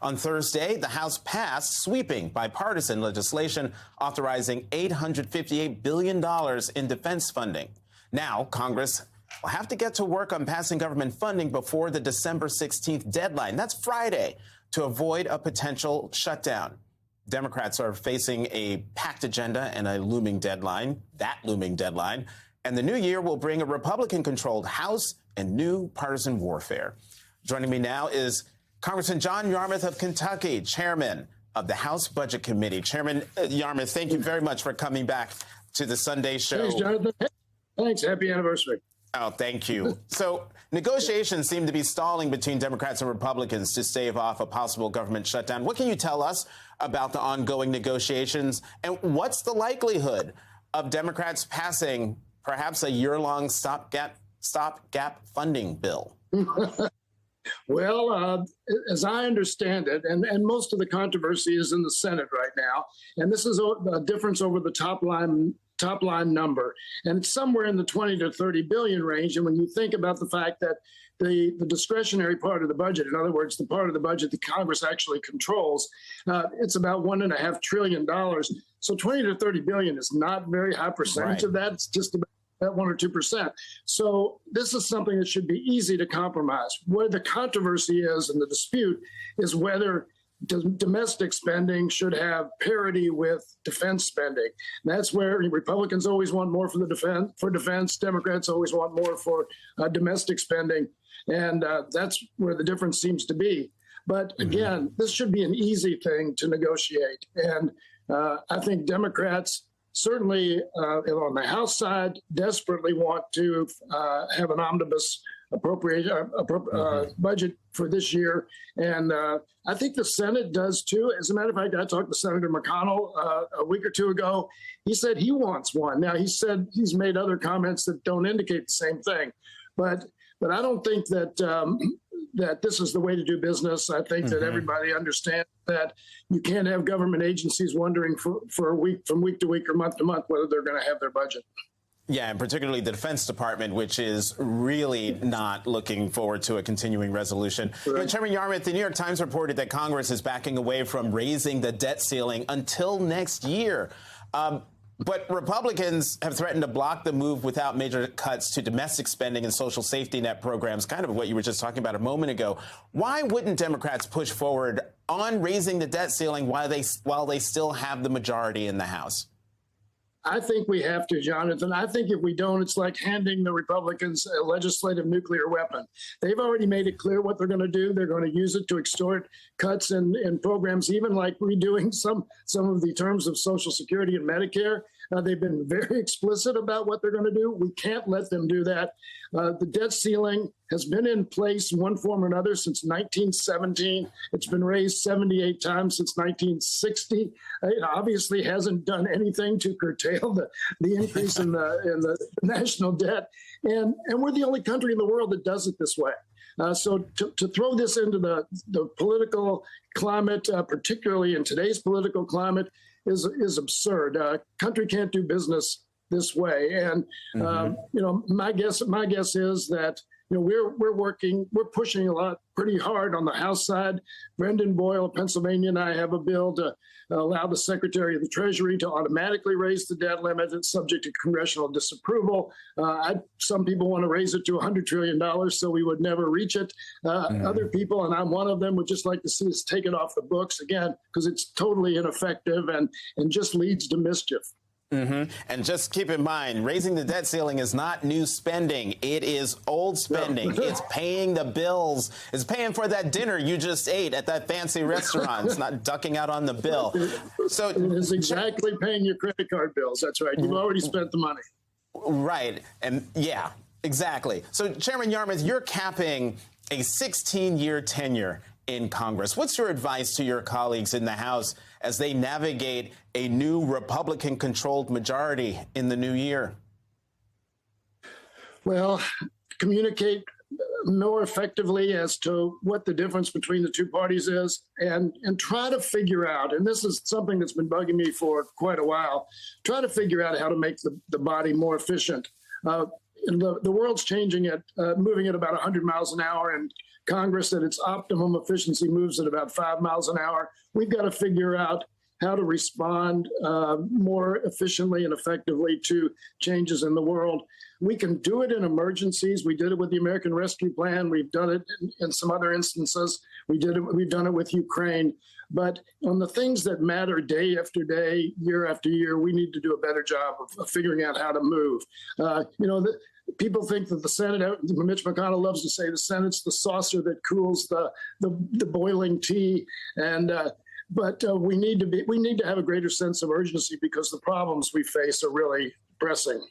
On Thursday, the House passed sweeping bipartisan legislation authorizing $858 billion in defense funding. Now, Congress will have to get to work on passing government funding before the December 16th deadline. That's Friday, to avoid a potential shutdown. Democrats are facing a packed agenda and a looming deadline, and the new year will bring a Republican-controlled House and new partisan warfare. Joining me now is Congressman John Yarmuth of Kentucky, chairman of the House Budget Committee. Chairman Yarmuth, thank you very much for coming back to the Sunday show. Thanks, Jonathan. Thanks. Happy anniversary. Oh, thank you. So negotiations seem to be stalling between Democrats and Republicans to stave off a possible government shutdown. What can you tell us about the ongoing negotiations? And what's the likelihood of Democrats passing perhaps a year-long stopgap funding bill? Well, as I understand it, and most of the controversy is in the Senate right now, and this is a difference over the top line number, and it's somewhere in the 20 to 30 billion range. And when you think about the fact that the discretionary part of the budget, in other words, the part of the budget that Congress actually controls, it's about $1.5 trillion. So 20 to 30 billion is not a very high percentage of that. It's just about at 1 or 2%. So this is something that should be easy to compromise. Where the controversy is and the dispute is whether domestic spending should have parity with defense spending. And that's where Republicans always want more for defense. Democrats always want more for domestic spending. And that's where the difference seems to be. But again, this should be an easy thing to negotiate. And I think Democrats certainly on the House side desperately want to have an omnibus budget for this year. And I think the Senate does too. As a matter of fact, I talked to Senator McConnell a week or two ago. He said he wants one. Now, he said he's made other comments that don't indicate the same thing. But I don't think that that this is the way to do business. I think that everybody understands that you can't have government agencies wondering for a week, from week to week or month to month, whether they're going to have their budget. Yeah, and particularly the Defense Department, which is really not looking forward to a continuing resolution. Right. Chairman Yarmuth, the New York Times reported that Congress is backing away from raising the debt ceiling until next year. But Republicans have threatened to block the move without major cuts to domestic spending and social safety net programs, kind of what you were just talking about a moment ago. Why wouldn't Democrats push forward on raising the debt ceiling while they still have the majority in the House? I think we have to, Jonathan. I think if we don't, it's like handing the Republicans a legislative nuclear weapon. They've already made it clear what they're going to do. They're going to use it to extort cuts in programs, even like redoing some of the terms of Social Security and Medicare. They've been very explicit about what they're going to do. We can't let them do that. The debt ceiling has been in place in one form or another since 1917. It's been raised 78 times since 1960. It obviously hasn't done anything to curtail the increase in the national debt. And we're the only country in the world that does it this way. So to throw this into the political climate, particularly in today's political climate, is absurd. Country can't do business this way. And my guess is that we're pushing pretty hard on the House side. Brendan Boyle of Pennsylvania and I have a bill to allow the Secretary of the Treasury to automatically raise the debt limit. It's subject to congressional disapproval. Some people want to raise it to $100 trillion, so we would never reach it. Other people, and I'm one of them, would just like to see us take it off the books again, because it's totally ineffective and just leads to mischief. And just keep in mind, raising the debt ceiling is not new spending. It is old spending. No. It's paying the bills. It's paying for that dinner you just ate at that fancy restaurant. It's not ducking out on the bill. So it's exactly paying your credit card bills. That's right. You've already spent the money. Right. And yeah, exactly. So Chairman Yarmuth, you're capping a 16-year tenure in Congress. What's your advice to your colleagues in the House as they navigate a new Republican-controlled majority in the new year? Well, communicate more effectively as to what the difference between the two parties is, and try to figure out, and this is something that's been bugging me for quite a while, try to figure out how to make the body more efficient. The world's changing moving at about 100 miles an hour, and Congress at its optimum efficiency moves at about 5 miles an hour. We've got to figure out how to respond more efficiently and effectively to changes in the world. We can do it in emergencies. We did it with the American Rescue Plan. We've done it in some other instances. We've done it with Ukraine. But on the things that matter day after day, year after year, we need to do a better job of figuring out how to move. People think that the Senate, Mitch McConnell loves to say the Senate's the saucer that cools the boiling tea. But we need to have a greater sense of urgency because the problems we face are really pressing.